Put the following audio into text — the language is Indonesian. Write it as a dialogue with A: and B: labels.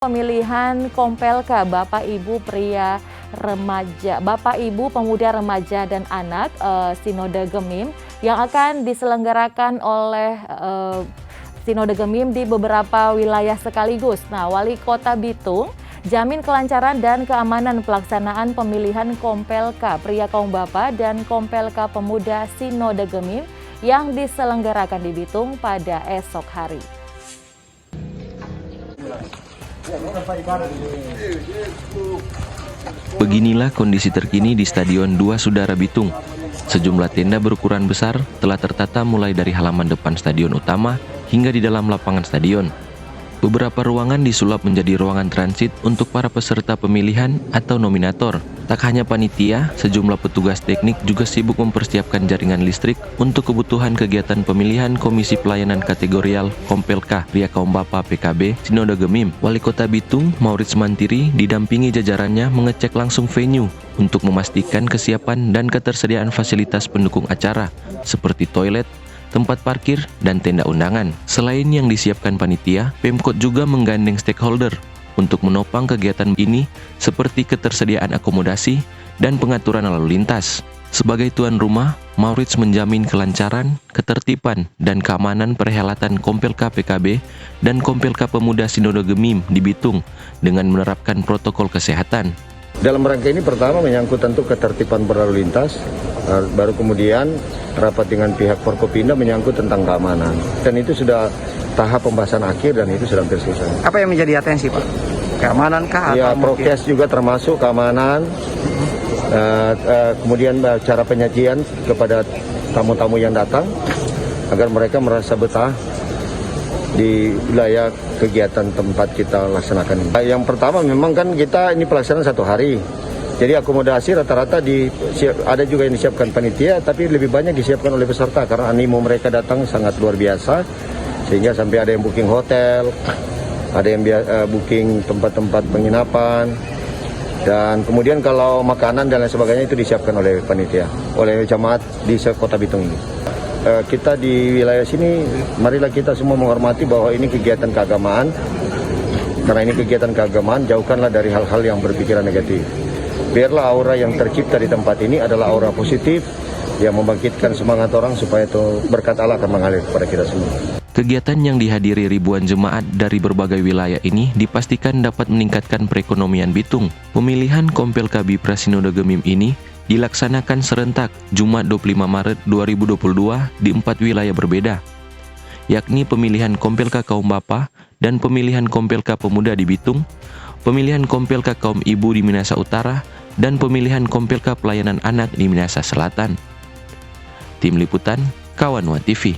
A: Pemilihan Kompelka Bapak Ibu pria remaja, Bapak Ibu pemuda remaja dan anak Sinode Gemim yang akan diselenggarakan oleh Sinode Gemim di beberapa wilayah sekaligus. Nah, Wali Kota Bitung jamin kelancaran dan keamanan pelaksanaan pemilihan Kompelka pria kaum bapak dan Kompelka pemuda Sinode Gemim yang diselenggarakan di Bitung pada esok hari.
B: Beginilah kondisi terkini di Stadion 2 Sudara Bitung. Sejumlah tenda berukuran besar telah tertata mulai dari halaman depan stadion utama hingga di dalam lapangan stadion. Beberapa ruangan disulap menjadi ruangan transit untuk para peserta pemilihan atau nominator. Tak hanya panitia, sejumlah petugas teknik juga sibuk mempersiapkan jaringan listrik untuk kebutuhan kegiatan pemilihan Komisi Pelayanan Kategorial Kompelka Pria Kaum Bapak PKB Sinode Gemim. Wali Kota Bitung, Maurits Mantiri, didampingi jajarannya mengecek langsung venue untuk memastikan kesiapan dan ketersediaan fasilitas pendukung acara seperti toilet, tempat parkir, dan tenda undangan. Selain yang disiapkan panitia, Pemkot juga menggandeng stakeholder untuk menopang kegiatan ini seperti ketersediaan akomodasi dan pengaturan lalu lintas. Sebagai tuan rumah, Maurits menjamin kelancaran, ketertiban, dan keamanan perhelatan Kompelka PKB dan Kompelka Pemuda Sinode Gemim di Bitung dengan menerapkan protokol kesehatan.
C: Dalam rangka ini pertama menyangkut tentu ketertiban berlalu lintas, baru kemudian rapat dengan pihak Forkopimda menyangkut tentang keamanan. Dan itu sudah tahap pembahasan akhir dan itu sudah hampir selesai.
D: Apa yang menjadi atensi, Pak? Keamanan kah?
C: Ya,
D: atau
C: prokes juga termasuk keamanan, kemudian cara penyajian kepada tamu-tamu yang datang agar mereka merasa betah di wilayah kegiatan tempat kita laksanakan ini. Yang pertama memang kan kita ini pelaksanaan 1 hari. Jadi akomodasi rata-rata ada juga yang disiapkan panitia, tapi lebih banyak disiapkan oleh peserta karena animo mereka datang sangat luar biasa. Sehingga sampai ada yang booking hotel, ada yang booking tempat-tempat penginapan, dan kemudian kalau makanan dan lain sebagainya itu disiapkan oleh panitia, oleh jamaat di Kota Bitung ini. Kita di wilayah sini, marilah kita semua menghormati bahwa ini kegiatan keagamaan. Karena ini kegiatan keagamaan, jauhkanlah dari hal-hal yang berpikiran negatif. Biarlah aura yang tercipta di tempat ini adalah aura positif yang membangkitkan semangat orang supaya itu berkat Allah akan mengalir kepada kita semua.
B: Kegiatan yang dihadiri ribuan jemaat dari berbagai wilayah ini dipastikan dapat meningkatkan perekonomian Bitung. Pemilihan Kompelka Bipra Sinode Gemim ini dilaksanakan serentak Jumat 25 Maret 2022 di 4 wilayah berbeda, yakni pemilihan Kompelka Kaum Bapak dan pemilihan Kompelka Pemuda di Bitung, pemilihan Kompelka Kaum Ibu di Minahasa Utara, dan pemilihan Kompelka Pelayanan Anak di Minahasa Selatan. Tim Liputan, Kawanwa TV.